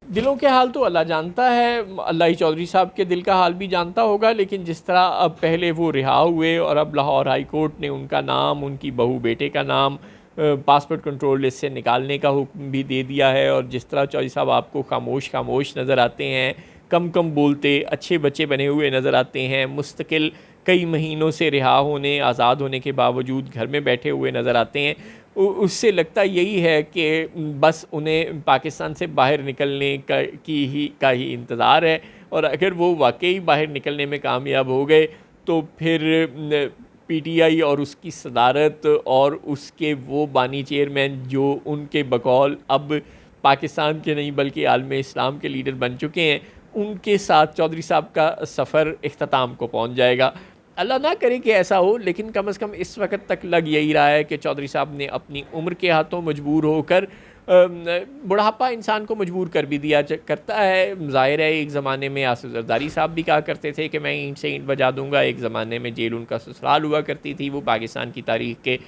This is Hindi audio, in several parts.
दिलों के हाल तो अल्लाह जानता है, अल्लाह ही चौधरी साहब के दिल का हाल भी जानता होगा, लेकिन जिस तरह अब पहले वो रिहा हुए और अब लाहौर हाई कोर्ट ने उनका नाम, उनकी बहू बेटे का नाम पासपोर्ट कंट्रोल लिस्ट से निकालने का हुक्म भी दे दिया है, और जिस तरह चौधरी साहब आपको खामोश खामोश नज़र आते हैं, कम कम बोलते, अच्छे बच्चे बने हुए नज़र आते हैं, मुस्तकिल कई महीनों से रिहा होने, आज़ाद होने के बावजूद घर में बैठे हुए नज़र आते हैं, उससे लगता यही है कि बस उन्हें पाकिस्तान से बाहर निकलने का ही इंतज़ार है, और अगर वो वाकई बाहर निकलने में कामयाब हो गए तो फिर पीटीआई और उसकी सदारत और उसके वो बानी चेयरमैन जो उनके बकौल अब पाकिस्तान के नहीं बल्कि आलम इस्लाम के लीडर बन चुके हैं, उनके साथ चौधरी साहब का सफ़र इख्तिताम को पहुंच जाएगा। अल्लाह ना करे कि ऐसा हो, लेकिन कम से कम इस वक्त तक लग यही रहा है कि चौधरी साहब ने अपनी उम्र के हाथों मजबूर होकर, बुढ़ापा इंसान को मजबूर कर भी दिया करता है। ज़ाहिर है एक ज़माने में आसिफ ज़रदारी साहब भी कहा करते थे कि मैं ईंट से ईंट बजा दूंगा, एक ज़माने में जेल उनका ससुराल हुआ करती थी, वो पाकिस्तान की तारीख़ के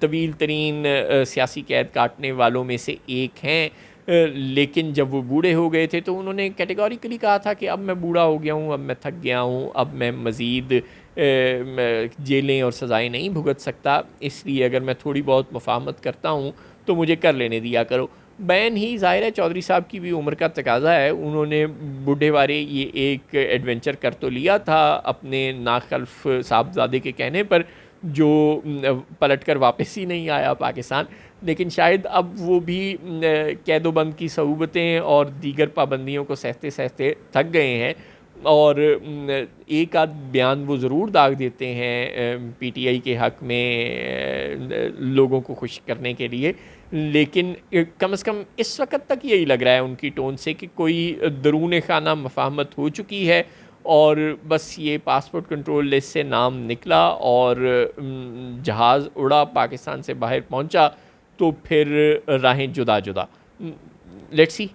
तवील तरीन सियासी कैद काटने वालों में से एक हैं। लेकिन जब वो बूढ़े हो गए थे तो उन्होंने कैटेगोरिकली कहा था कि अब मैं बूढ़ा हो गया हूँ, अब मैं थक गया हूँ, अब मैं मज़ीद जेलें और सज़ाएँ नहीं भुगत सकता, इसलिए अगर मैं थोड़ी बहुत मुफ़ाहमत करता हूँ तो मुझे कर लेने दिया करो। बैन ही ज़ाहिर है चौधरी साहब की भी उम्र का तकाज़ा है, उन्होंने बूढ़े वारे ये एक एडवेंचर कर तो लिया था अपने नाखल्फ साहबजादे के कहने पर, जो पलट कर वापस ही नहीं आया पाकिस्तान, लेकिन शायद अब वो भी कैदोबंद की सहूबतें और दीगर पाबंदियों को सहते सहते थक गए हैं, और एक आध बयान वो ज़रूर दाग देते हैं पीटीआई के हक़ में लोगों को खुश करने के लिए, लेकिन कम से कम इस वक्त तक यही लग रहा है उनकी टोन से कि कोई दरून खाना मफाहमत हो चुकी है, और बस ये पासपोर्ट कंट्रोल लिस्ट से नाम निकला और जहाज़ उड़ा, पाकिस्तान से बाहर पहुंचा, तो फिर राहें जुदा जुदा। Let's see.